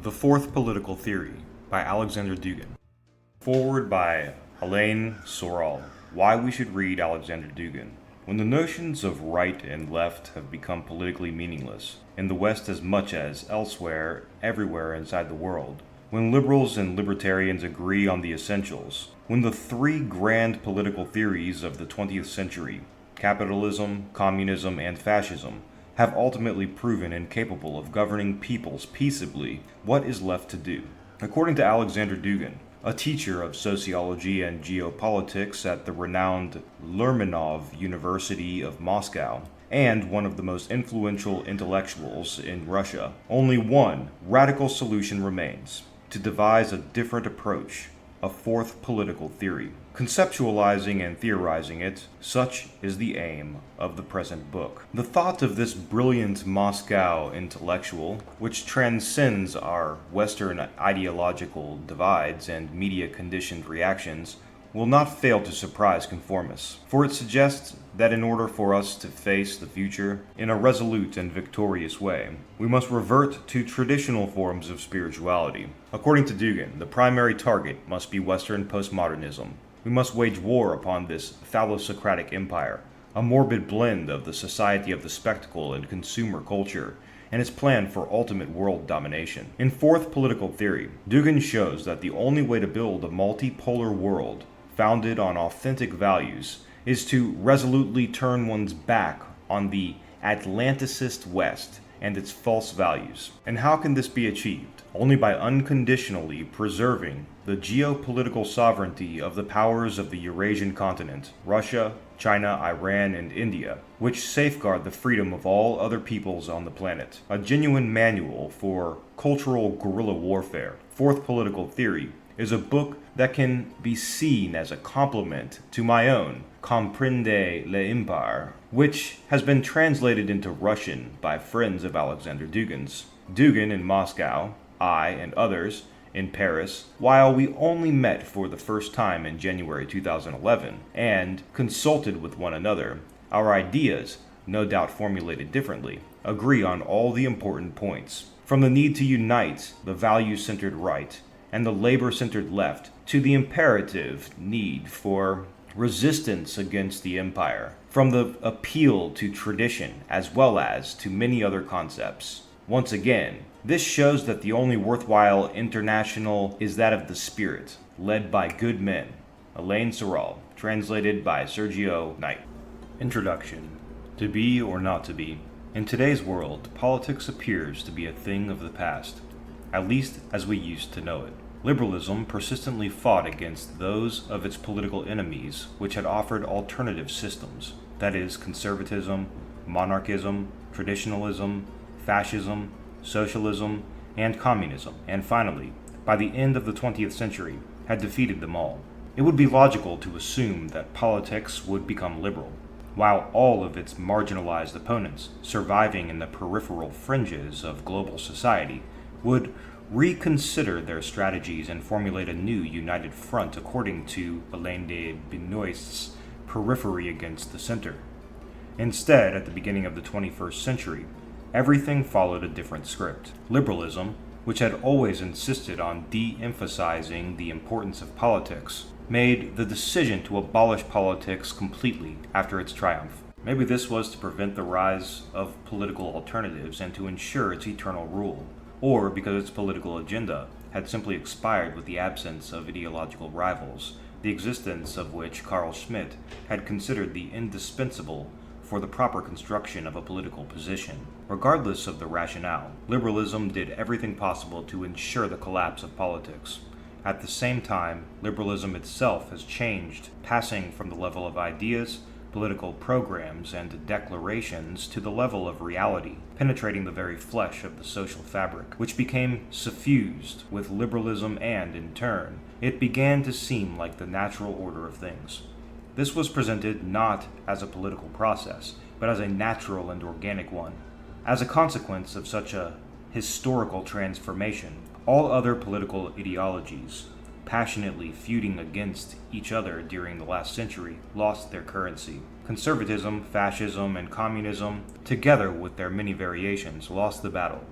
The Fourth Political Theory by Alexander Dugin. Foreword by Elaine Sorel. Why we should read Alexander Dugin. When the notions of right and left have become politically meaningless, in the West as much as elsewhere, everywhere inside the world, when liberals and libertarians agree on the essentials, when the three grand political theories of the 20th century, capitalism, communism, and fascism, have ultimately proven incapable of governing peoples peaceably, what is left to do? According to Alexander Dugin, a teacher of sociology and geopolitics at the renowned Lermonov University of Moscow, and one of the most influential intellectuals in Russia, only one radical solution remains: to devise a different approach, a fourth political theory. Conceptualizing and theorizing it, such is the aim of the present book. The thought of this brilliant Moscow intellectual, which transcends our Western ideological divides and media-conditioned reactions, will not fail to surprise conformists, for it suggests that in order for us to face the future in a resolute and victorious way, we must revert to traditional forms of spirituality. According to Dugin, the primary target must be Western postmodernism. We must wage war upon this phallosocratic empire, a morbid blend of the society of the spectacle and consumer culture, and its plan for ultimate world domination. In Fourth Political Theory, Dugin shows that the only way to build a multipolar world founded on authentic values is to resolutely turn one's back on the Atlanticist West and its false values. And how can this be achieved? Only by unconditionally preserving the geopolitical sovereignty of the powers of the Eurasian continent, Russia, China, Iran, and India, which safeguard the freedom of all other peoples on the planet. A genuine manual for cultural guerrilla warfare. Fourth Political Theory is a book that can be seen as a complement to my own Comprendre l'Empire, which has been translated into Russian by friends of Alexander Dugin's. Dugin in Moscow, I and others in Paris, while we only met for the first time in January 2011 and consulted with one another, our ideas, no doubt formulated differently, agree on all the important points, from the need to unite the value-centered right and the labor-centered left to the imperative need for resistance against the empire, from the appeal to tradition as well as to many other concepts. Once again, this shows that the only worthwhile international is that of the spirit, led by good men. Elaine Sorel, translated by Sergio Knight. Introduction. To be or not to be. In today's world, politics appears to be a thing of the past, at least as we used to know it. Liberalism persistently fought against those of its political enemies which had offered alternative systems, that is, conservatism, monarchism, traditionalism, fascism, socialism, and communism, and finally, by the end of the 20th century, had defeated them all. It would be logical to assume that politics would become liberal, while all of its marginalized opponents, surviving in the peripheral fringes of global society, would reconsider their strategies and formulate a new united front according to Alain de Benoist's periphery against the center. Instead, at the beginning of the 21st century, everything followed a different script. Liberalism, which had always insisted on de-emphasizing the importance of politics, made the decision to abolish politics completely after its triumph. Maybe this was to prevent the rise of political alternatives and to ensure its eternal rule, or because its political agenda had simply expired with the absence of ideological rivals, the existence of which Carl Schmitt had considered the indispensable for the proper construction of a political position. Regardless of the rationale, liberalism did everything possible to ensure the collapse of politics. At the same time, liberalism itself has changed, passing from the level of ideas, political programs, and declarations to the level of reality, penetrating the very flesh of the social fabric, which became suffused with liberalism, and, in turn, it began to seem like the natural order of things. This was presented not as a political process, but as a natural and organic one. As a consequence of such a historical transformation, all other political ideologies, passionately feuding against each other during the last century, lost their currency. Conservatism, fascism, and communism, together with their many variations, lost the battle.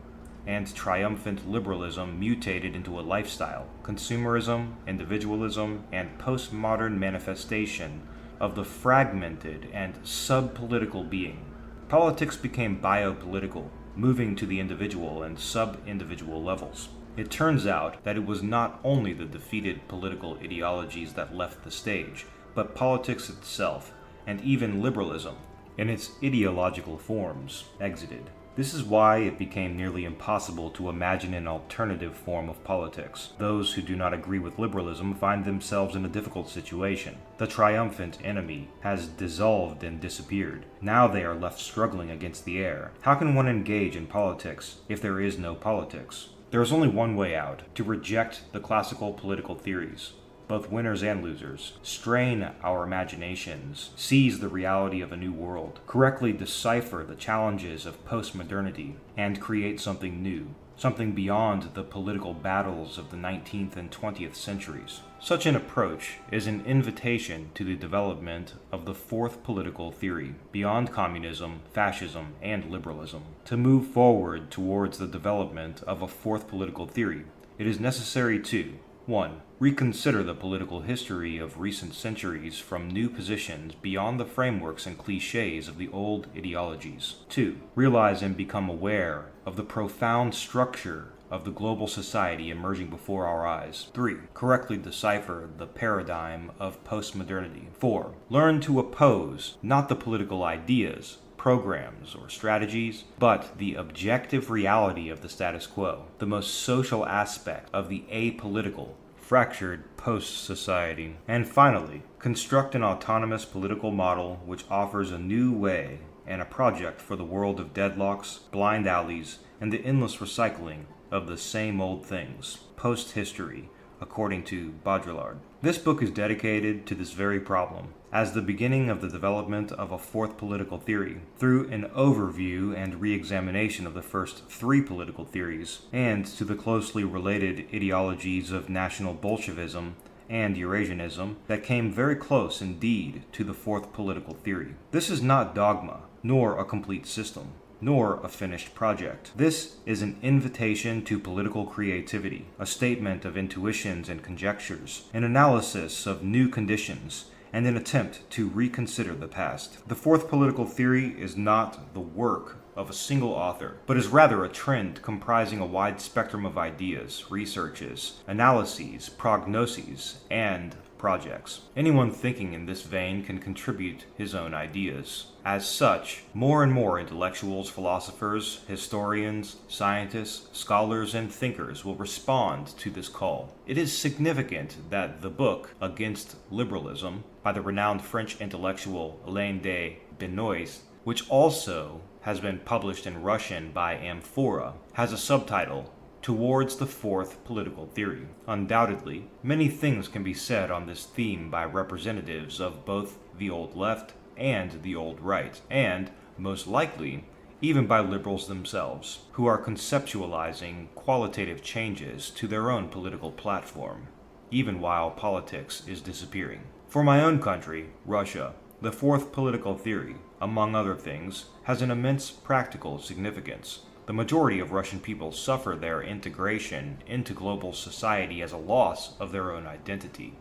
and triumphant liberalism mutated into a lifestyle, consumerism, individualism, and postmodern manifestation of the fragmented and sub-political being. Politics became biopolitical, moving to the individual and sub-individual levels. It turns out that it was not only the defeated political ideologies that left the stage, but politics itself, and even liberalism, in its ideological forms, exited. This is why it became nearly impossible to imagine an alternative form of politics. Those who do not agree with liberalism find themselves in a difficult situation. The triumphant enemy has dissolved and disappeared. Now they are left struggling against the air. How can one engage in politics if there is no politics? There is only one way out: to reject the classical political theories, both winners and losers, strain our imaginations, seize the reality of a new world, correctly decipher the challenges of postmodernity, and create something new, something beyond the political battles of the 19th and 20th centuries. Such an approach is an invitation to the development of the fourth political theory, beyond communism, fascism, and liberalism. To move forward towards the development of a fourth political theory, it is necessary to 1. Reconsider the political history of recent centuries from new positions beyond the frameworks and cliches of the old ideologies. 2. Realize and become aware of the profound structure of the global society emerging before our eyes. 3. Correctly decipher the paradigm of postmodernity. 4. Learn to oppose not the political ideas, programs, or strategies, but the objective reality of the status quo, the most social aspect of the apolitical, fractured post-society. And finally, construct an autonomous political model which offers a new way and a project for the world of deadlocks, blind alleys, and the endless recycling of the same old things, post-history, according to Baudrillard. This book is dedicated to this very problem, as the beginning of the development of a fourth political theory, through an overview and re-examination of the first three political theories, and to the closely related ideologies of National Bolshevism and Eurasianism that came very close indeed to the fourth political theory. This is not dogma, nor a complete system, nor a finished project. This is an invitation to political creativity, a statement of intuitions and conjectures, an analysis of new conditions, and an attempt to reconsider the past. The fourth political theory is not the work of a single author, but is rather a trend comprising a wide spectrum of ideas, researches, analyses, prognoses, and projects. Anyone thinking in this vein can contribute his own ideas. As such, more and more intellectuals, philosophers, historians, scientists, scholars, and thinkers will respond to this call. It is significant that the book Against Liberalism by the renowned French intellectual Alain de Benoist, which also has been published in Russian by Amphora, has a subtitle, Towards the Fourth Political Theory. Undoubtedly, many things can be said on this theme by representatives of both the old left and the old right, and, most likely, even by liberals themselves, who are conceptualizing qualitative changes to their own political platform, even while politics is disappearing. For my own country, Russia, the fourth political theory, among other things, has an immense practical significance. The majority of Russian people suffer their integration into global society as a loss of their own identity.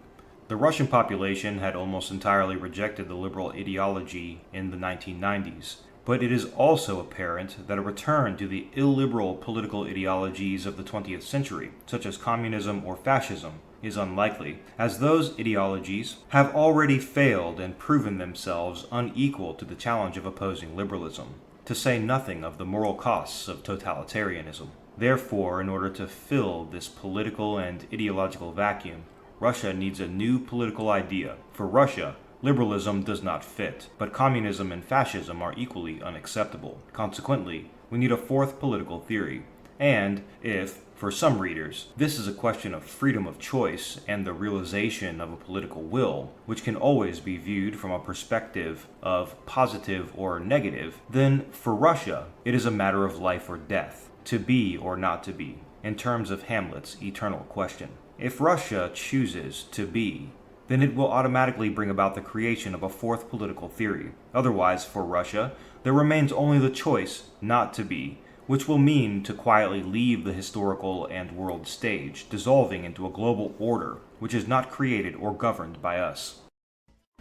The Russian population had almost entirely rejected the liberal ideology in the 1990s, but it is also apparent that a return to the illiberal political ideologies of the 20th century, such as communism or fascism, is unlikely, as those ideologies have already failed and proven themselves unequal to the challenge of opposing liberalism, to say nothing of the moral costs of totalitarianism. Therefore, in order to fill this political and ideological vacuum, Russia needs a new political idea. For Russia, liberalism does not fit, but communism and fascism are equally unacceptable. Consequently, we need a fourth political theory. And if, for some readers, this is a question of freedom of choice and the realization of a political will, which can always be viewed from a perspective of positive or negative, then for Russia, it is a matter of life or death, to be or not to be, in terms of Hamlet's eternal question. If Russia chooses to be, then it will automatically bring about the creation of a fourth political theory. Otherwise, for Russia, there remains only the choice not to be, which will mean to quietly leave the historical and world stage, dissolving into a global order which is not created or governed by us.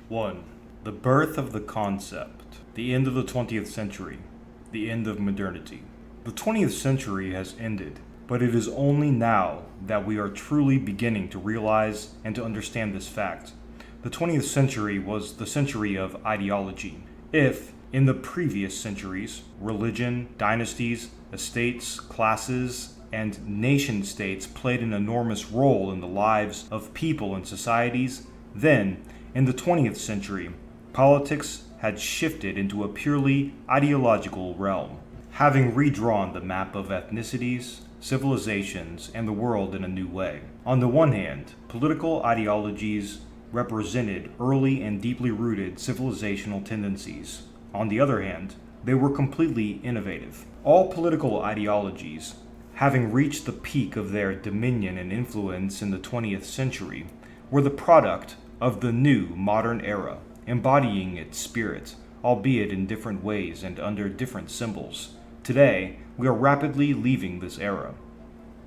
1. The birth of the concept. The end of the 20th century. The end of modernity. The 20th century has ended, but it is only now that we are truly beginning to realize and to understand this fact. The 20th century was the century of ideology. If, in the previous centuries, religion, dynasties, estates, classes, and nation-states played an enormous role in the lives of people and societies, then, in the 20th century, politics had shifted into a purely ideological realm, having redrawn the map of ethnicities, civilizations, and the world in a new way. On the one hand, political ideologies represented early and deeply rooted civilizational tendencies. On the other hand, they were completely innovative. All political ideologies, having reached the peak of their dominion and influence in the 20th century, were the product of the new modern era, embodying its spirit, albeit in different ways and under different symbols. Today, we are rapidly leaving this era.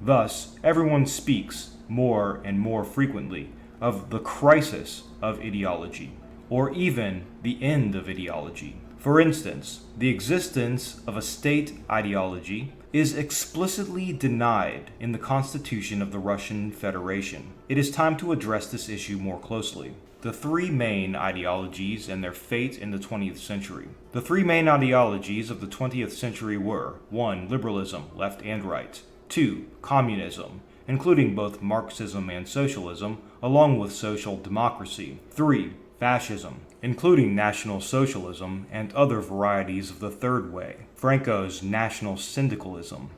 Thus, everyone speaks more and more frequently of the crisis of ideology, or even the end of ideology. For instance, the existence of a state ideology is explicitly denied in the Constitution of the Russian Federation. It is time to address this issue more closely. The three main ideologies and their fate in the 20th century. The three main ideologies of the 20th century were 1. Liberalism, left and right. 2. Communism, including both Marxism and socialism, along with social democracy. 3. Fascism, including National Socialism and other varieties of the Third Way, Franco's National Syndicalism,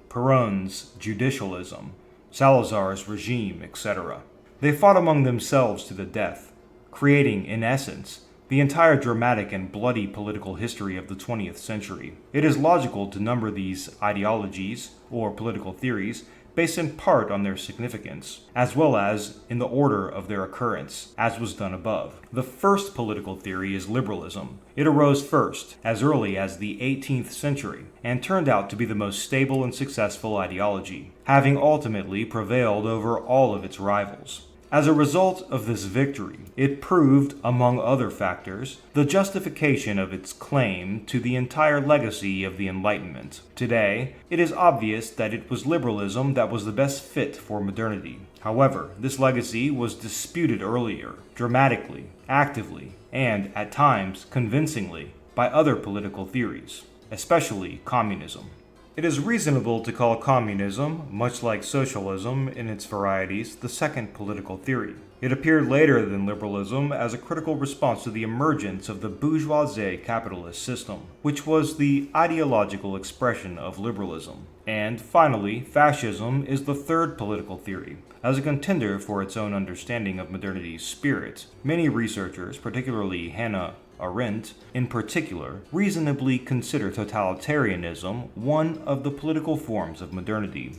Perón's Judicialism, Salazar's regime, etc. They fought among themselves to the death, creating, in essence, the entire dramatic and bloody political history of the 20th century. It is logical to number these ideologies, or political theories, based in part on their significance, as well as in the order of their occurrence, as was done above. The first political theory is liberalism. It arose first, as early as the 18th century, and turned out to be the most stable and successful ideology, having ultimately prevailed over all of its rivals. As a result of this victory, it proved, among other factors, the justification of its claim to the entire legacy of the Enlightenment. Today, it is obvious that it was liberalism that was the best fit for modernity. However, this legacy was disputed earlier, dramatically, actively, and, at times, convincingly, by other political theories, especially communism. It is reasonable to call communism, much like socialism in its varieties, the second political theory. It appeared later than liberalism as a critical response to the emergence of the bourgeoisie capitalist system, which was the ideological expression of liberalism. And finally, fascism is the third political theory. As a contender for its own understanding of modernity's spirit, many researchers, particularly Hannah Arendt, in particular, reasonably consider totalitarianism one of the political forms of modernity.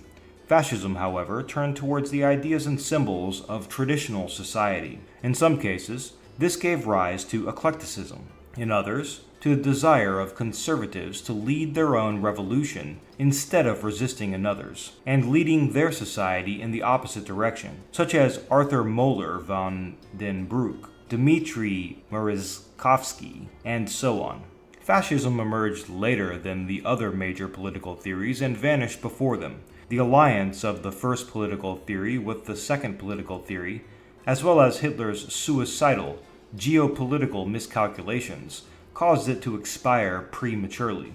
Fascism, however, turned towards the ideas and symbols of traditional society. In some cases, this gave rise to eclecticism. In others, to the desire of conservatives to lead their own revolution instead of resisting another's, and leading their society in the opposite direction, such as Arthur Moeller von den Broek, Dmitry Merezhkovsky, and so on. Fascism emerged later than the other major political theories and vanished before them. The alliance of the first political theory with the second political theory, as well as Hitler's suicidal, geopolitical miscalculations, caused it to expire prematurely.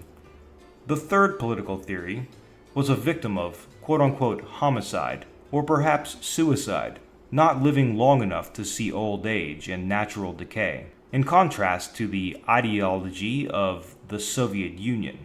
The third political theory was a victim of quote-unquote homicide, or perhaps suicide, not living long enough to see old age and natural decay, in contrast to the ideology of the Soviet Union.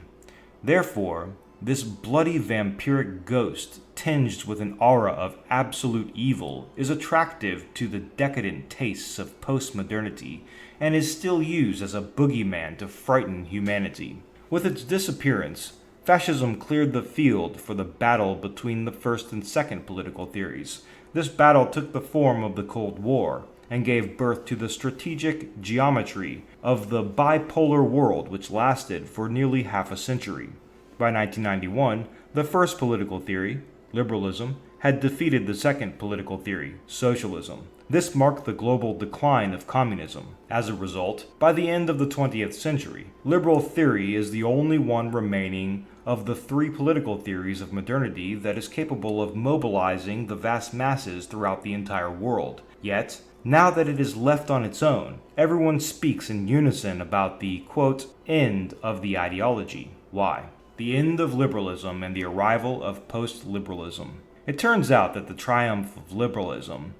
Therefore, this bloody vampiric ghost, tinged with an aura of absolute evil, is attractive to the decadent tastes of postmodernity and is still used as a boogeyman to frighten humanity. With its disappearance, fascism cleared the field for the battle between the first and second political theories. This battle took the form of the Cold War and gave birth to the strategic geometry of the bipolar world which lasted for nearly half a century. By 1991, the first political theory, liberalism, had defeated the second political theory, socialism. This marked the global decline of communism. As a result, by the end of the 20th century, liberal theory is the only one remaining of the three political theories of modernity that is capable of mobilizing the vast masses throughout the entire world. Yet, now that it is left on its own, everyone speaks in unison about the, quote, end of the ideology. Why? The end of liberalism and the arrival of post-liberalism. It turns out that the triumph of liberalism,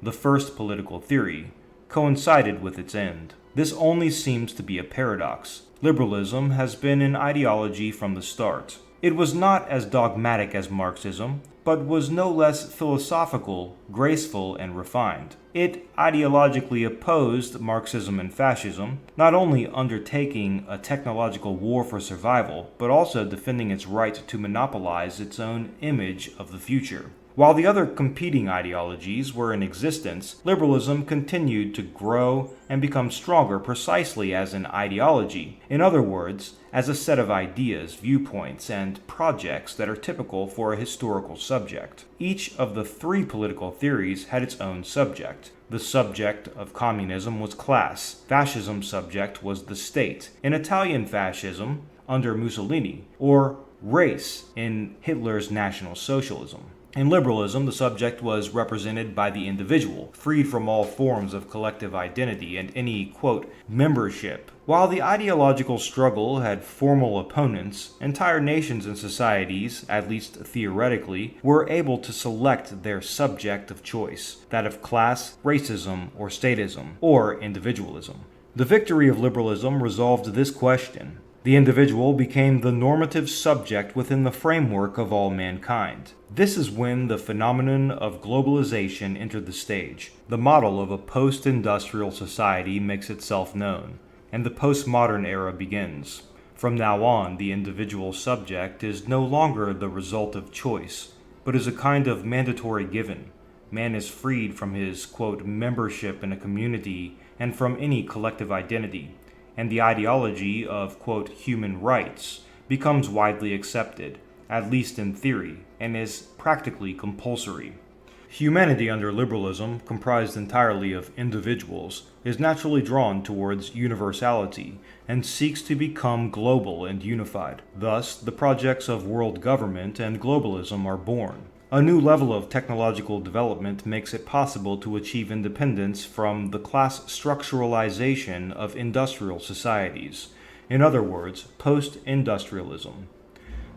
the first political theory, coincided with its end. This only seems to be a paradox. Liberalism has been an ideology from the start. It was not as dogmatic as Marxism, but was no less philosophical, graceful, and refined. It ideologically opposed Marxism and fascism, not only undertaking a technological war for survival, but also defending its right to monopolize its own image of the future. While the other competing ideologies were in existence, liberalism continued to grow and become stronger precisely as an ideology. In other words, as a set of ideas, viewpoints, and projects that are typical for a historical subject. Each of the three political theories had its own subject. The subject of communism was class. Fascism's subject was the state. In Italian fascism, under Mussolini, or race in Hitler's National Socialism. In liberalism, the subject was represented by the individual, freed from all forms of collective identity and any, quote, membership. While the ideological struggle had formal opponents, entire nations and societies, at least theoretically, were able to select their subject of choice, that of class, racism, or statism, or individualism. The victory of liberalism resolved this question. The individual became the normative subject within the framework of all mankind. This is when the phenomenon of globalization entered the stage. The model of a post-industrial society makes itself known, and the postmodern era begins. From now on, the individual subject is no longer the result of choice, but is a kind of mandatory given. Man is freed from his, quote, membership in a community and from any collective identity, and the ideology of, quote, human rights becomes widely accepted, at least in theory, and is practically compulsory. Humanity under liberalism, comprised entirely of individuals, is naturally drawn towards universality and seeks to become global and unified. Thus, the projects of world government and globalism are born. A new level of technological development makes it possible to achieve independence from the class structuralization of industrial societies. In other words, post-industrialism.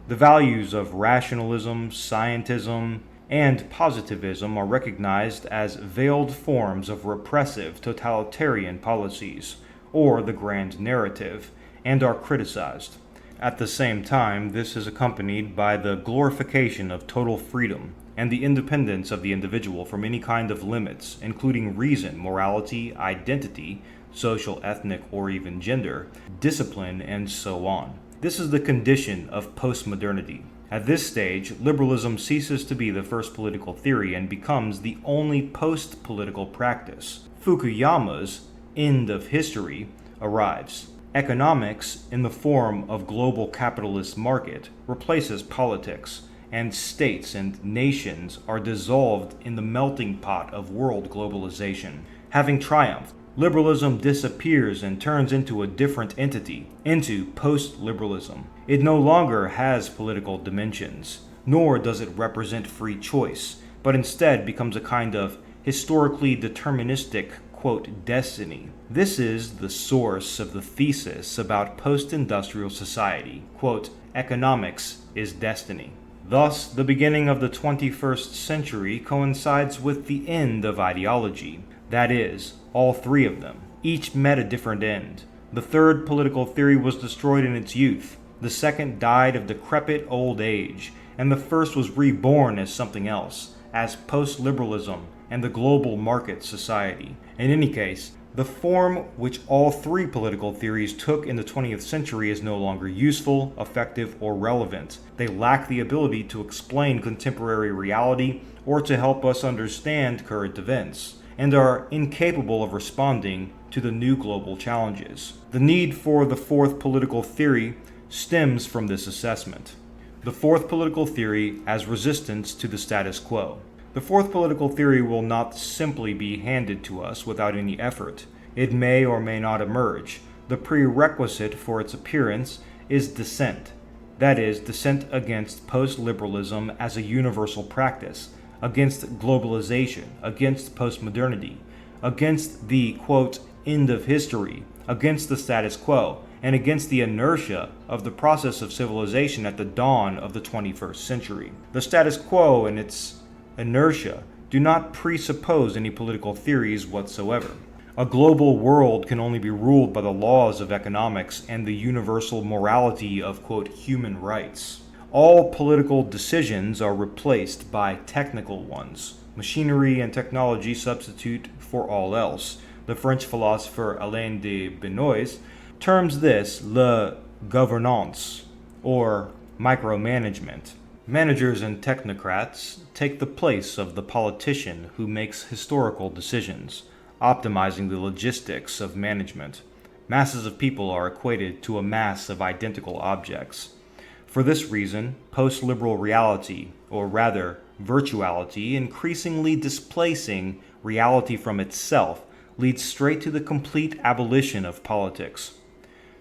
The values of rationalism, scientism, and positivism are recognized as veiled forms of repressive totalitarian policies, or the grand narrative, and are criticized. At the same time, this is accompanied by the glorification of total freedom and the independence of the individual from any kind of limits, including reason, morality, identity, social, ethnic, or even gender, discipline, and so on. This is the condition of postmodernity. At this stage, liberalism ceases to be the first political theory and becomes the only post-political practice. Fukuyama's End of History arrives. Economics, in the form of global capitalist market, replaces politics, and states and nations are dissolved in the melting pot of world globalization. Having triumphed, liberalism disappears and turns into a different entity, into post-liberalism. It no longer has political dimensions, nor does it represent free choice, but instead becomes a kind of historically deterministic, quote, destiny. This is the source of the thesis about post-industrial society, quote, economics is destiny. Thus, the beginning of the 21st century coincides with the end of ideology, that is, all three of them. Each met a different end. The third political theory was destroyed in its youth, the second died of decrepit old age, and the first was reborn as something else, as post-liberalism and the global market society. In any case, the form which all three political theories took in the 20th century is no longer useful, effective, or relevant. They lack the ability to explain contemporary reality or to help us understand current events, and are incapable of responding to the new global challenges. The need for the fourth political theory stems from this assessment. The fourth political theory as resistance to the status quo. The fourth political theory will not simply be handed to us without any effort. It may or may not emerge. The prerequisite for its appearance is dissent. That is, dissent against post-liberalism as a universal practice, against globalization, against postmodernity, against the, quote, end of history, against the status quo, and against the inertia of the process of civilization at the dawn of the 21st century. The status quo and its inertia do not presuppose any political theories whatsoever. A global world can only be ruled by the laws of economics and the universal morality of, quote, human rights. All political decisions are replaced by technical ones. Machinery and technology substitute for all else. The French philosopher Alain de Benoist terms this le gouvernance, or micromanagement. Managers and technocrats take the place of the politician who makes historical decisions, optimizing the logistics of management. Masses of people are equated to a mass of identical objects. For this reason, post-liberal reality, or rather virtuality, increasingly displacing reality from itself, leads straight to the complete abolition of politics.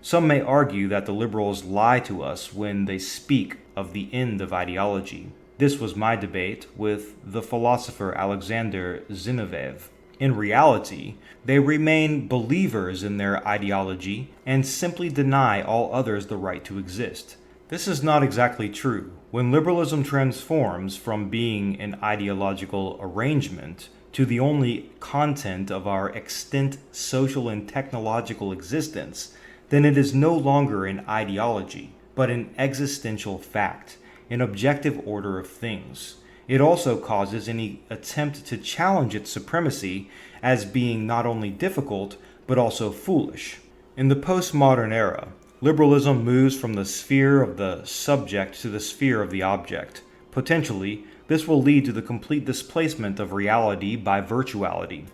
Some may argue that the liberals lie to us when they speak of the end of ideology. This was my debate with the philosopher Alexander Zinoviev. In reality, they remain believers in their ideology and simply deny all others the right to exist. This is not exactly true. When liberalism transforms from being an ideological arrangement to the only content of our extant social and technological existence, then it is no longer an ideology, but an existential fact, an objective order of things. It also causes any attempt to challenge its supremacy as being not only difficult, but also foolish. In the postmodern era, liberalism moves from the sphere of the subject to the sphere of the object. Potentially, this will lead to the complete displacement of reality by virtuality.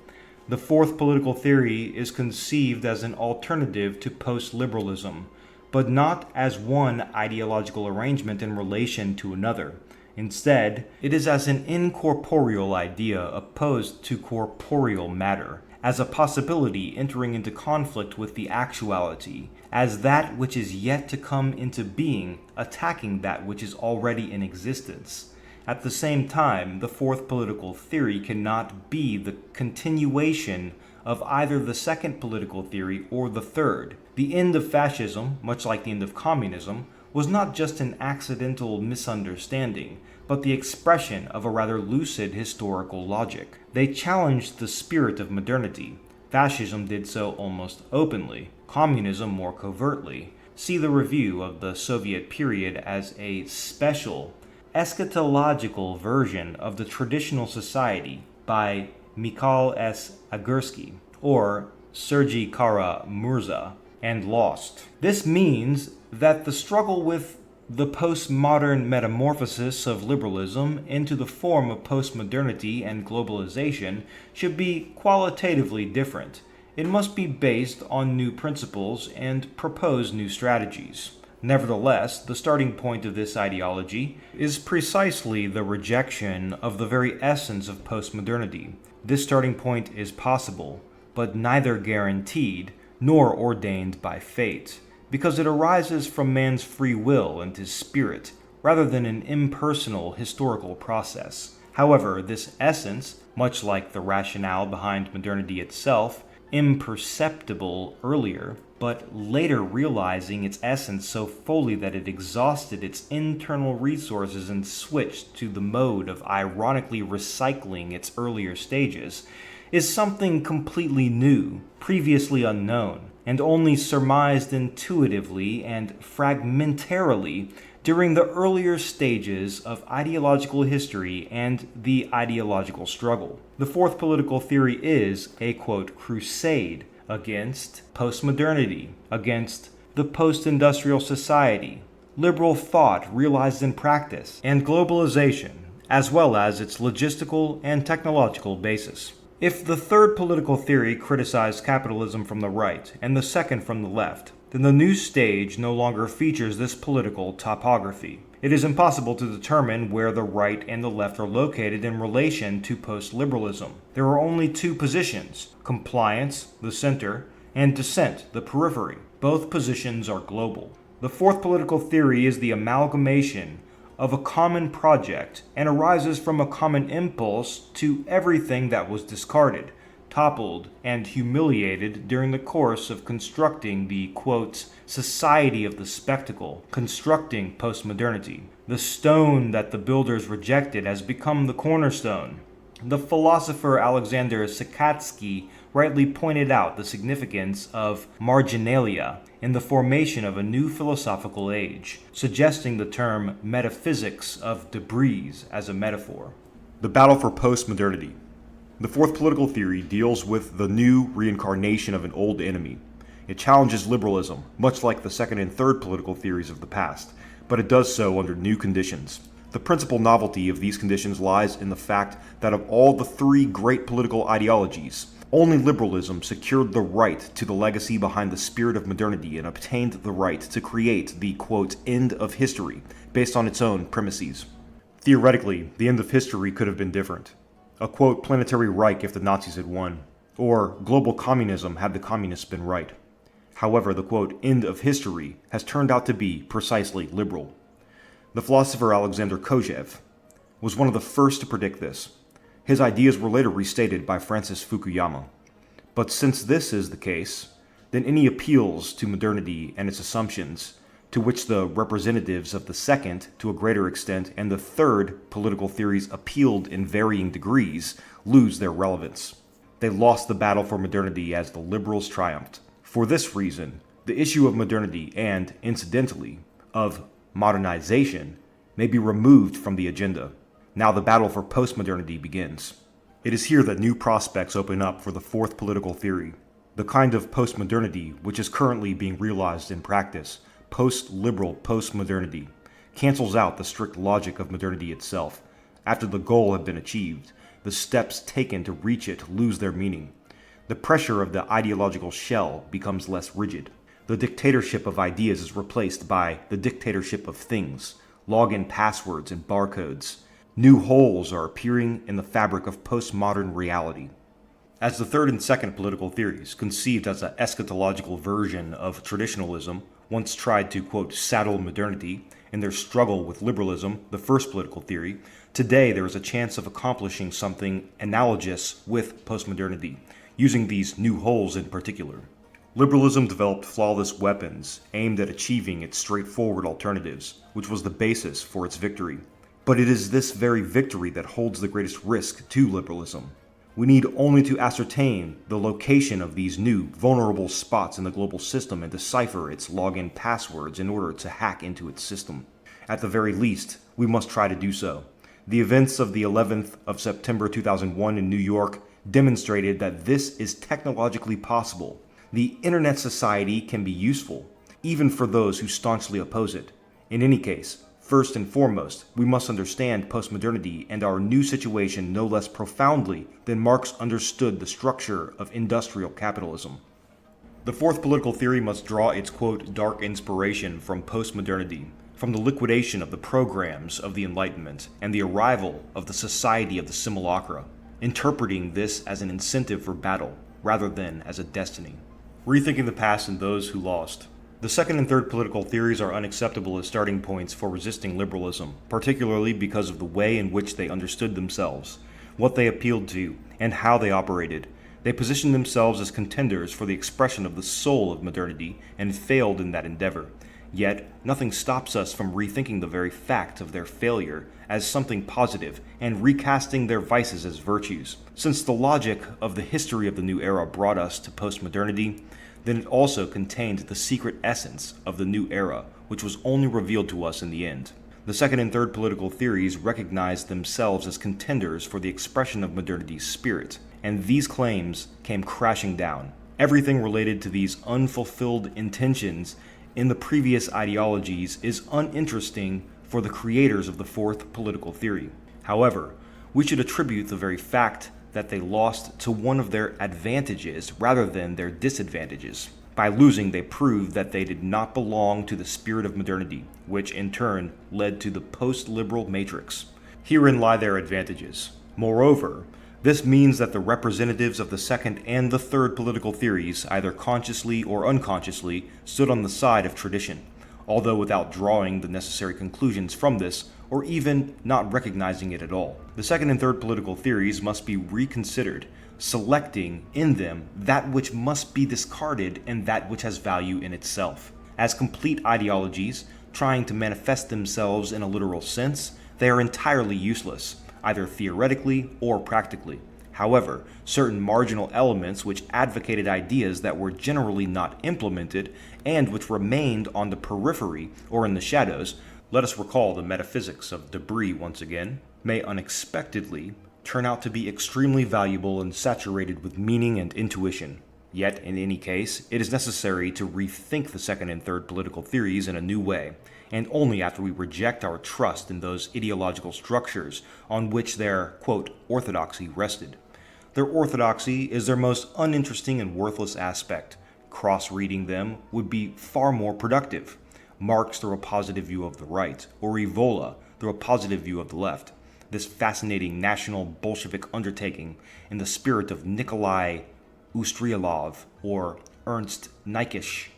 The fourth political theory is conceived as an alternative to post-liberalism, but not as one ideological arrangement in relation to another. Instead, it is as an incorporeal idea opposed to corporeal matter, as a possibility entering into conflict with the actuality, as that which is yet to come into being, attacking that which is already in existence. At the same time, the fourth political theory cannot be the continuation of either the second political theory or the third. The end of fascism, much like the end of communism, was not just an accidental misunderstanding, but the expression of a rather lucid historical logic. They challenged the spirit of modernity. Fascism did so almost openly, communism more covertly. See the review of the Soviet period as a special, eschatological version of the traditional society by Mikhail S. Agursky or Sergei Kara-Murza, and lost. This means that the struggle with the postmodern metamorphosis of liberalism into the form of postmodernity and globalization should be qualitatively different. It must be based on new principles and propose new strategies. Nevertheless, the starting point of this ideology is precisely the rejection of the very essence of postmodernity. This starting point is possible, but neither guaranteed nor ordained by fate, because it arises from man's free will and his spirit, rather than an impersonal historical process. However, this essence, much like the rationale behind modernity itself, imperceptible earlier, but later realizing its essence so fully that it exhausted its internal resources and switched to the mode of ironically recycling its earlier stages, is something completely new, previously unknown, and only surmised intuitively and fragmentarily during the earlier stages of ideological history and the ideological struggle. The fourth political theory is a, quote, crusade against postmodernity, against the post-industrial society, liberal thought realized in practice, and globalization, as well as its logistical and technological basis. If the third political theory criticized capitalism from the right and the second from the left, then the new stage no longer features this political topography. It is impossible to determine where the right and the left are located in relation to post-liberalism. There are only two positions: compliance, the center, and dissent, the periphery. Both positions are global. The fourth political theory is the amalgamation of a common project and arises from a common impulse to everything that was discarded, toppled, and humiliated during the course of constructing the, quote, society of the spectacle, constructing postmodernity. The stone that the builders rejected has become the cornerstone. The philosopher Alexander Sakatsky rightly pointed out the significance of marginalia in the formation of a new philosophical age, suggesting the term metaphysics of debris as a metaphor. The battle for postmodernity. The fourth political theory deals with the new reincarnation of an old enemy. It challenges liberalism, much like the second and third political theories of the past, but it does so under new conditions. The principal novelty of these conditions lies in the fact that of all the three great political ideologies, only liberalism secured the right to the legacy behind the spirit of modernity and obtained the right to create the, quote, end of history based on its own premises. Theoretically, the end of history could have been different. A, quote, planetary Reich if the Nazis had won, or global communism had the communists been right. However, the, quote, end of history has turned out to be precisely liberal. The philosopher Alexander Kojève was one of the first to predict this. His ideas were later restated by Francis Fukuyama. But since this is the case, then any appeals to modernity and its assumptions, to which the representatives of the second, to a greater extent, and the third political theories appealed in varying degrees, lose their relevance. They lost the battle for modernity as the liberals triumphed. For this reason, the issue of modernity and, incidentally, of modernization may be removed from the agenda. Now the battle for postmodernity begins. It is here that new prospects open up for the fourth political theory. The kind of postmodernity which is currently being realized in practice, post-liberal postmodernity, cancels out the strict logic of modernity itself. After the goal had been achieved, the steps taken to reach it lose their meaning. The pressure of the ideological shell becomes less rigid. The dictatorship of ideas is replaced by the dictatorship of things, login passwords and barcodes. New holes are appearing in the fabric of postmodern reality. As the third and second political theories, conceived as an eschatological version of traditionalism, once tried to, quote, saddle modernity in their struggle with liberalism, the first political theory, today there is a chance of accomplishing something analogous with postmodernity, using these new holes in particular. Liberalism developed flawless weapons aimed at achieving its straightforward alternatives, which was the basis for its victory. But it is this very victory that holds the greatest risk to liberalism. We need only to ascertain the location of these new, vulnerable spots in the global system and decipher its login passwords in order to hack into its system. At the very least, we must try to do so. The events of the 11th of September 2001 in New York demonstrated that this is technologically possible. The Internet society can be useful, even for those who staunchly oppose it. In any case, first and foremost, we must understand postmodernity and our new situation no less profoundly than Marx understood the structure of industrial capitalism. The fourth political theory must draw its, quote, dark inspiration from postmodernity, from the liquidation of the programs of the Enlightenment and the arrival of the society of the simulacra, interpreting this as an incentive for battle rather than as a destiny. Rethinking the past and those who lost. The second and third political theories are unacceptable as starting points for resisting liberalism, particularly because of the way in which they understood themselves, what they appealed to, and how they operated. They positioned themselves as contenders for the expression of the soul of modernity and failed in that endeavor. Yet, nothing stops us from rethinking the very fact of their failure as something positive and recasting their vices as virtues. Since the logic of the history of the new era brought us to postmodernity, then it also contained the secret essence of the new era, which was only revealed to us in the end. The second and third political theories recognized themselves as contenders for the expression of modernity's spirit, and these claims came crashing down. Everything related to these unfulfilled intentions in the previous ideologies is uninteresting for the creators of the fourth political theory. However, we should attribute the very fact that they lost to one of their advantages rather than their disadvantages. By losing, they proved that they did not belong to the spirit of modernity, which in turn led to the post-liberal matrix. Herein lie their advantages. Moreover, this means that the representatives of the second and the third political theories, either consciously or unconsciously, stood on the side of tradition, although without drawing the necessary conclusions from this, or even not recognizing it at all. The second and third political theories must be reconsidered, selecting in them that which must be discarded and that which has value in itself. As complete ideologies, trying to manifest themselves in a literal sense, they are entirely useless, either theoretically or practically. However, certain marginal elements which advocated ideas that were generally not implemented and which remained on the periphery or in the shadows, let us recall the metaphysics of debris once again, may unexpectedly turn out to be extremely valuable and saturated with meaning and intuition. Yet, in any case, it is necessary to rethink the second and third political theories in a new way, and only after we reject our trust in those ideological structures on which their, quote, orthodoxy rested. Their orthodoxy is their most uninteresting and worthless aspect. Cross-reading them would be far more productive. Marx through a positive view of the right, or Evola through a positive view of the left. This fascinating national Bolshevik undertaking in the spirit of Nikolai Ustryalov or Ernst Niekisch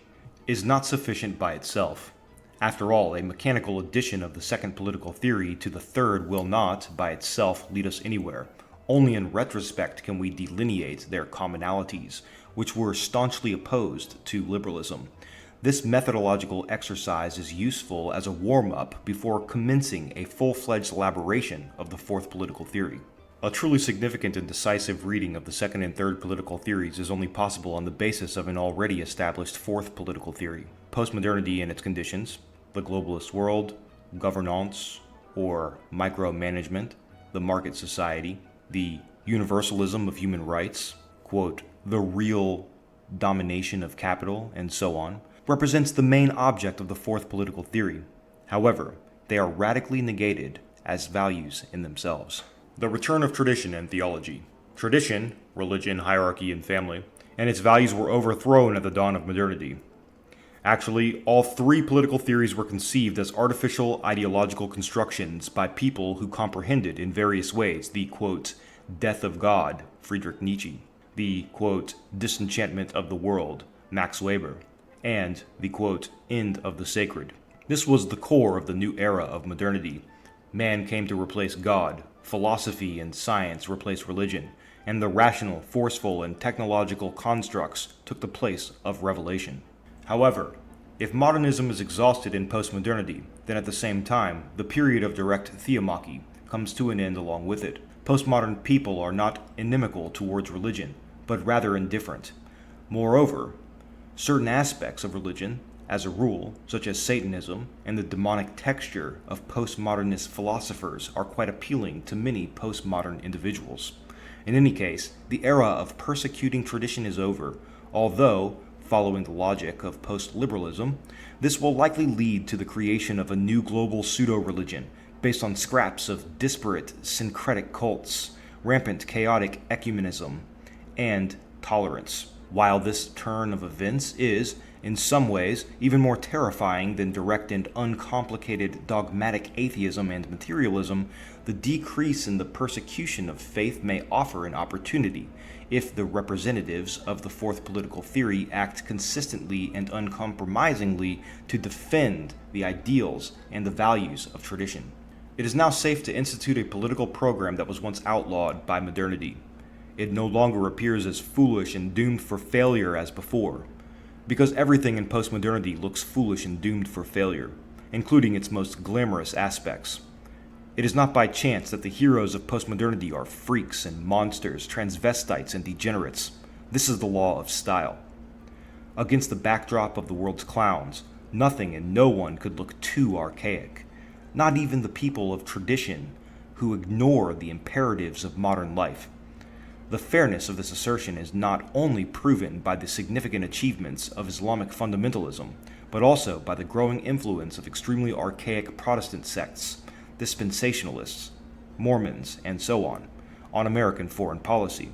is not sufficient by itself. After all, a mechanical addition of the second political theory to the third will not, by itself, lead us anywhere. Only in retrospect can we delineate their commonalities, which were staunchly opposed to liberalism. This methodological exercise is useful as a warm-up before commencing a full-fledged elaboration of the fourth political theory. A truly significant and decisive reading of the second and third political theories is only possible on the basis of an already established fourth political theory. Postmodernity and its conditions, the globalist world, governance, or micromanagement, the market society, the universalism of human rights, quote, the real domination of capital, and so on, represents the main object of the fourth political theory. However, they are radically negated as values in themselves. The return of tradition and theology. Tradition, religion, hierarchy, and family, and its values were overthrown at the dawn of modernity. Actually, all three political theories were conceived as artificial ideological constructions by people who comprehended in various ways the, quote, death of God, Friedrich Nietzsche, the, quote, disenchantment of the world, Max Weber, and the, quote, end of the sacred. This was the core of the new era of modernity. Man came to replace God, philosophy and science replaced religion, and the rational, forceful, and technological constructs took the place of revelation. However, if modernism is exhausted in postmodernity, then at the same time, the period of direct theomachy comes to an end along with it. Postmodern people are not inimical towards religion, but rather indifferent. Moreover, certain aspects of religion, as a rule, such as Satanism and the demonic texture of postmodernist philosophers, are quite appealing to many postmodern individuals. In any case, the era of persecuting tradition is over, although, following the logic of post-liberalism, this will likely lead to the creation of a new global pseudo-religion based on scraps of disparate syncretic cults, rampant chaotic ecumenism, and tolerance. While this turn of events is, in some ways, even more terrifying than direct and uncomplicated dogmatic atheism and materialism, the decrease in the persecution of faith may offer an opportunity if the representatives of the fourth political theory act consistently and uncompromisingly to defend the ideals and the values of tradition. It is now safe to institute a political program that was once outlawed by modernity. It no longer appears as foolish and doomed for failure as before, because everything in postmodernity looks foolish and doomed for failure, including its most glamorous aspects. It is not by chance that the heroes of postmodernity are freaks and monsters, transvestites and degenerates. This is the law of style. Against the backdrop of the world's clowns, nothing and no one could look too archaic, not even the people of tradition who ignore the imperatives of modern life. The fairness of this assertion is not only proven by the significant achievements of Islamic fundamentalism, but also by the growing influence of extremely archaic Protestant sects, dispensationalists, Mormons, and so on American foreign policy.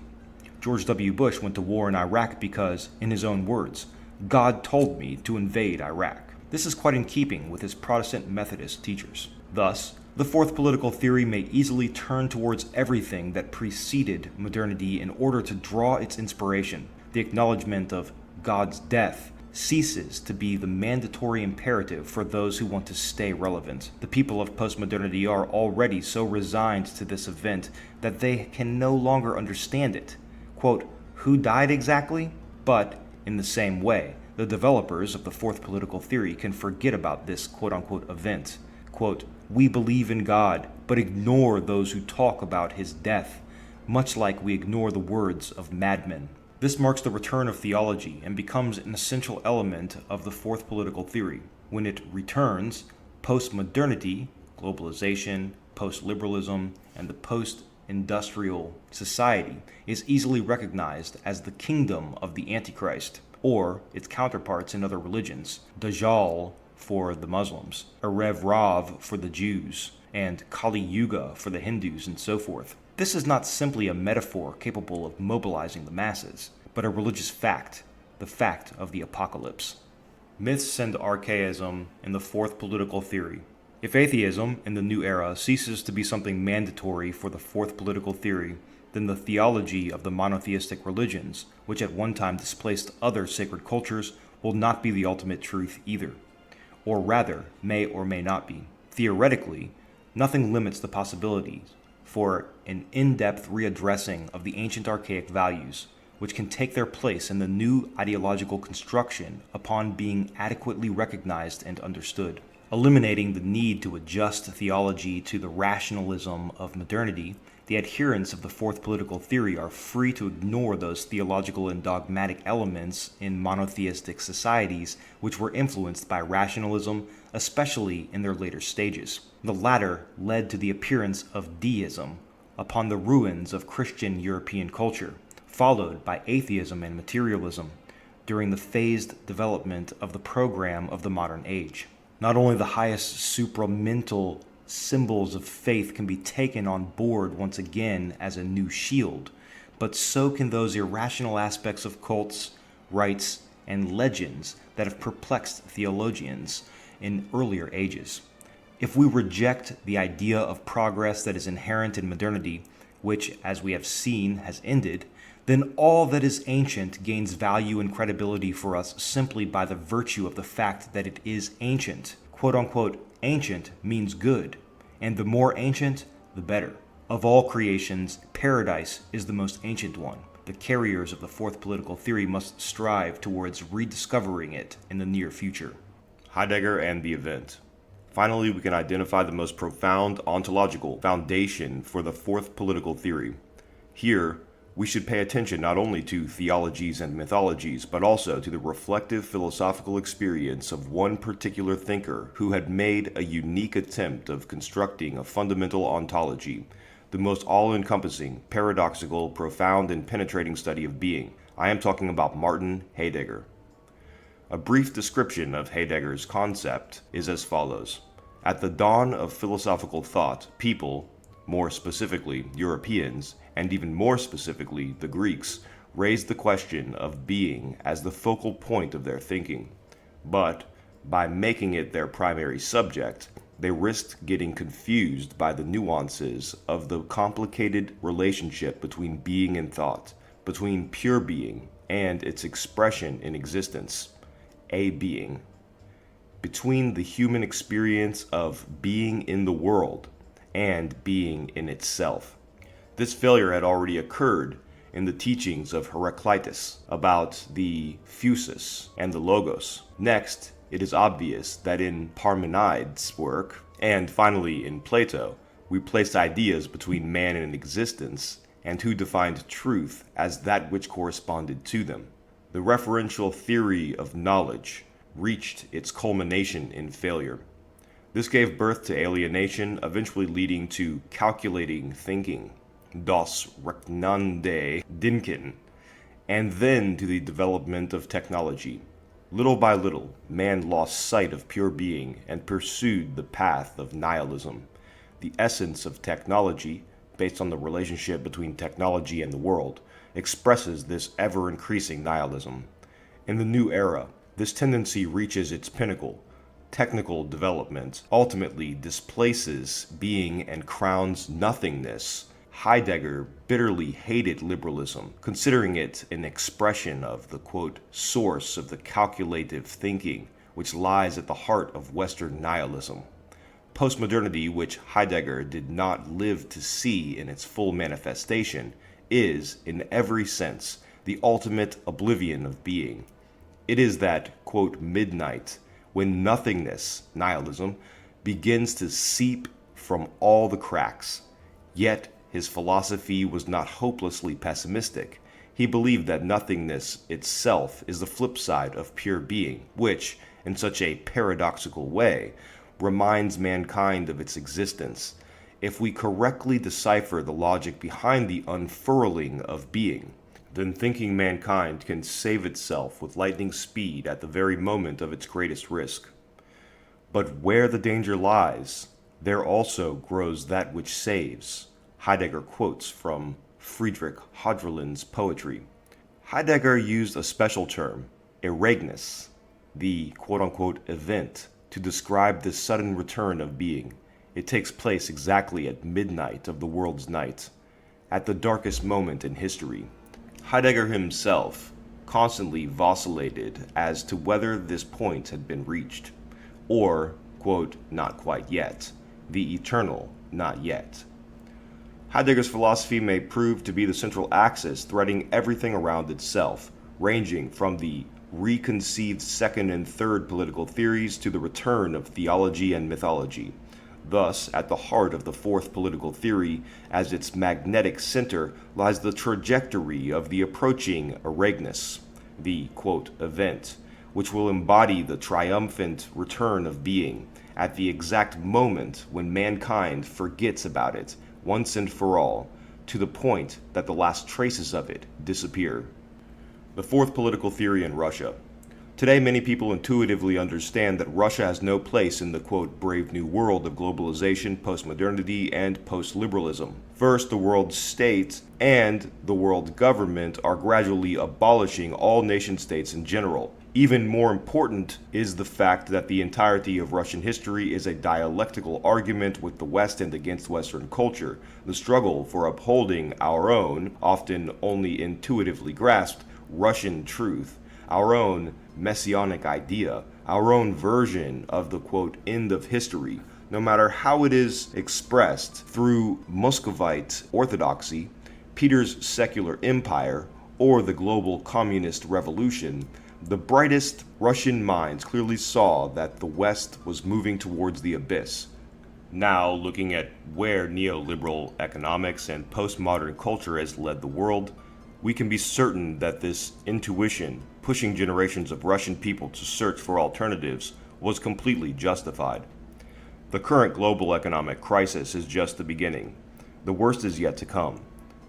George W. Bush went to war in Iraq because, in his own words, God told me to invade Iraq. This is quite in keeping with his Protestant Methodist teachers. Thus, the fourth political theory may easily turn towards everything that preceded modernity in order to draw its inspiration. The acknowledgement of God's death ceases to be the mandatory imperative for those who want to stay relevant. The people of postmodernity are already so resigned to this event that they can no longer understand it. Quote, who died exactly? But, in the same way, the developers of the fourth political theory can forget about this quote-unquote event. Quote, we believe in God, but ignore those who talk about his death, much like we ignore the words of madmen. This marks the return of theology and becomes an essential element of the fourth political theory. When it returns, postmodernity, globalization, post-liberalism, and the post-industrial society is easily recognized as the kingdom of the Antichrist, or its counterparts in other religions, Dajjal for the Muslims, Erev Rav for the Jews, and Kali Yuga for the Hindus, and so forth. This is not simply a metaphor capable of mobilizing the masses, but a religious fact, the fact of the apocalypse. Myths and archaism in the fourth political theory. If atheism in the new era ceases to be something mandatory for the fourth political theory, then the theology of the monotheistic religions, which at one time displaced other sacred cultures, will not be the ultimate truth either. Or rather, may or may not be. Theoretically, nothing limits the possibilities for an in-depth readdressing of the ancient archaic values, which can take their place in the new ideological construction upon being adequately recognized and understood. Eliminating the need to adjust theology to the rationalism of modernity, the adherents of the fourth political theory are free to ignore those theological and dogmatic elements in monotheistic societies which were influenced by rationalism, especially in their later stages. The latter led to the appearance of deism upon the ruins of Christian European culture, followed by atheism and materialism during the phased development of the program of the modern age. Not only the highest supramental symbols of faith can be taken on board once again as a new shield, but so can those irrational aspects of cults, rites, and legends that have perplexed theologians in earlier ages. If we reject the idea of progress that is inherent in modernity, which, as we have seen, has ended, then all that is ancient gains value and credibility for us simply by the virtue of the fact that it is ancient. Quote-unquote, ancient means good, and the more ancient, the better. Of all creations, paradise is the most ancient one. The carriers of the fourth political theory must strive towards rediscovering it in the near future. Heidegger and the event. Finally, we can identify the most profound ontological foundation for the fourth political theory. Here, we should pay attention not only to theologies and mythologies, but also to the reflective philosophical experience of one particular thinker who had made a unique attempt of constructing a fundamental ontology, the most all-encompassing, paradoxical, profound, and penetrating study of being. I am talking about Martin Heidegger. A brief description of Heidegger's concept is as follows. At the dawn of philosophical thought, people, more specifically Europeans, and even more specifically the Greeks, raised the question of being as the focal point of their thinking. But, by making it their primary subject, they risked getting confused by the nuances of the complicated relationship between being and thought, between pure being and its expression in existence, a being, between the human experience of being in the world and being in itself. This failure had already occurred in the teachings of Heraclitus about the physis and the logos. Next, it is obvious that in Parmenides' work, and finally in Plato, we placed ideas between man and existence, and who defined truth as that which corresponded to them. The referential theory of knowledge reached its culmination in failure. This gave birth to alienation, eventually leading to calculating thinking, das rechnende Denken, and then to the development of technology. Little by little, man lost sight of pure being and pursued the path of nihilism. The essence of technology, based on the relationship between technology and the world, expresses this ever-increasing nihilism. In the new era, this tendency reaches its pinnacle. Technical development ultimately displaces being and crowns nothingness. Heidegger bitterly hated liberalism, considering it an expression of the, quote, source of the calculative thinking which lies at the heart of Western nihilism. Postmodernity, which Heidegger did not live to see in its full manifestation, is, in every sense, the ultimate oblivion of being. It is that, quote, midnight, when nothingness, nihilism, begins to seep from all the cracks. Yet his philosophy was not hopelessly pessimistic. He believed that nothingness itself is the flip side of pure being, which, in such a paradoxical way, reminds mankind of its existence. If we correctly decipher the logic behind the unfurling of being, then thinking mankind can save itself with lightning speed at the very moment of its greatest risk. But where the danger lies, there also grows that which saves. Heidegger quotes from Friedrich Hölderlin's poetry. Heidegger used a special term, Ereignis, the quote-unquote event, to describe this sudden return of being. It takes place exactly at midnight of the world's night, at the darkest moment in history. Heidegger himself constantly vacillated as to whether this point had been reached, or, quote, not quite yet, the eternal not yet. Heidegger's philosophy may prove to be the central axis threading everything around itself, ranging from the reconceived second and third political theories to the return of theology and mythology. Thus, at the heart of the fourth political theory, as its magnetic center, lies the trajectory of the approaching Ereignis, the, quote, event, which will embody the triumphant return of being at the exact moment when mankind forgets about it, once and for all, to the point that the last traces of it disappear. The fourth political theory in Russia. Today, many people intuitively understand that Russia has no place in the, quote, brave new world of globalization, postmodernity, and post-liberalism. First, the world state and the world government are gradually abolishing all nation-states in general. Even more important is the fact that the entirety of Russian history is a dialectical argument with the West and against Western culture, the struggle for upholding our own, often only intuitively grasped, Russian truth, our own messianic idea, our own version of the, quote, end of history, no matter how it is expressed through Muscovite orthodoxy, Peter's secular empire, or the global communist revolution. The brightest Russian minds clearly saw that the West was moving towards the abyss. Now, looking at where neoliberal economics and postmodern culture has led the world, we can be certain that this intuition, pushing generations of Russian people to search for alternatives, was completely justified. The current global economic crisis is just the beginning. The worst is yet to come.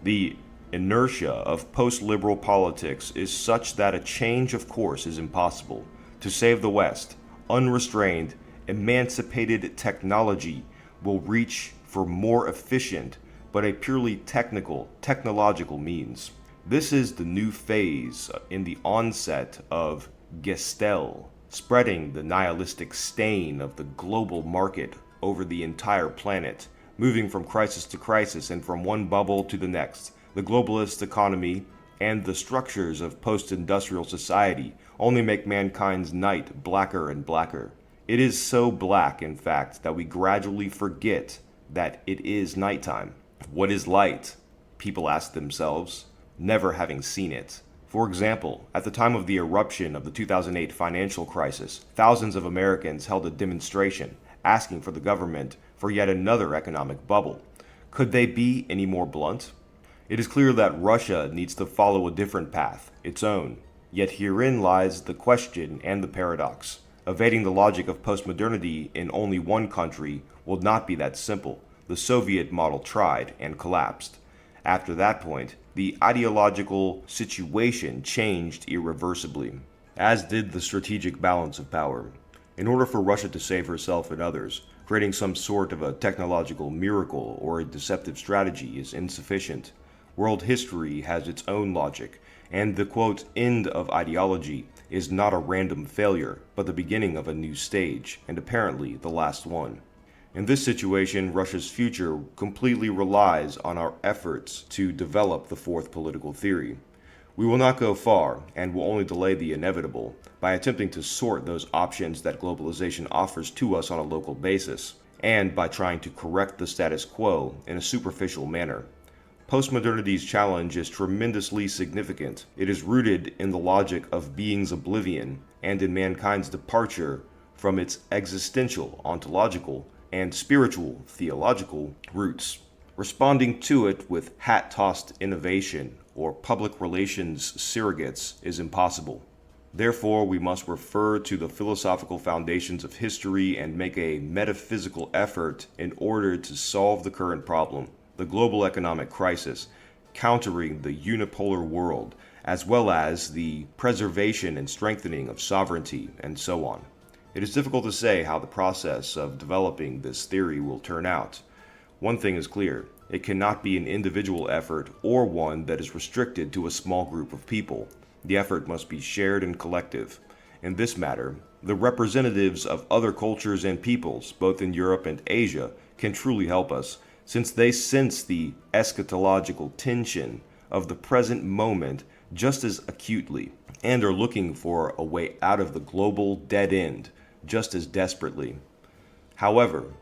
The inertia of post-liberal politics is such that a change of course is impossible. To save the West, unrestrained, emancipated technology will reach for more efficient, but a purely technological means. This is the new phase in the onset of Gestell, spreading the nihilistic stain of the global market over the entire planet, moving from crisis to crisis and from one bubble to the next. The globalist economy and the structures of post-industrial society only make mankind's night blacker and blacker. It is so black, in fact, that we gradually forget that it is nighttime. What is light? People ask themselves, never having seen it. For example, at the time of the eruption of the 2008 financial crisis, thousands of Americans held a demonstration asking for the government for yet another economic bubble. Could they be any more blunt? It is clear that Russia needs to follow a different path, its own. Yet herein lies the question and the paradox. Evading the logic of postmodernity in only one country will not be that simple. The Soviet model tried and collapsed. After that point, the ideological situation changed irreversibly, as did the strategic balance of power. In order for Russia to save herself and others, creating some sort of a technological miracle or a deceptive strategy is insufficient. World history has its own logic, and the quote, end of ideology is not a random failure, but the beginning of a new stage, and apparently the last one. In this situation, Russia's future completely relies on our efforts to develop the fourth political theory. We will not go far, and will only delay the inevitable, by attempting to sort those options that globalization offers to us on a local basis, and by trying to correct the status quo in a superficial manner. Postmodernity's challenge is tremendously significant. It is rooted in the logic of being's oblivion, and in mankind's departure from its existential, ontological, and spiritual, theological roots. Responding to it with hat-tossed innovation or public relations surrogates is impossible. Therefore, we must refer to the philosophical foundations of history and make a metaphysical effort in order to solve the current problem, the global economic crisis, countering the unipolar world, as well as the preservation and strengthening of sovereignty, and so on. It is difficult to say how the process of developing this theory will turn out. One thing is clear, it cannot be an individual effort or one that is restricted to a small group of people. The effort must be shared and collective. In this matter, the representatives of other cultures and peoples, both in Europe and Asia, can truly help us, since they sense the eschatological tension of the present moment just as acutely, and are looking for a way out of the global dead end just as desperately. However,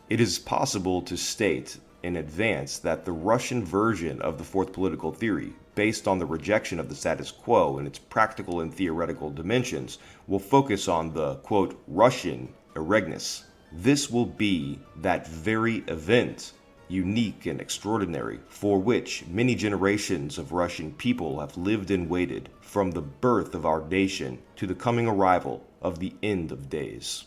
it is possible to state in advance that the Russian version of the fourth political theory, based on the rejection of the status quo in its practical and theoretical dimensions, will focus on the, quote, Russian eregness. This will be that very event, unique and extraordinary, for which many generations of Russian people have lived and waited, from the birth of our nation to the coming arrival of the end of days.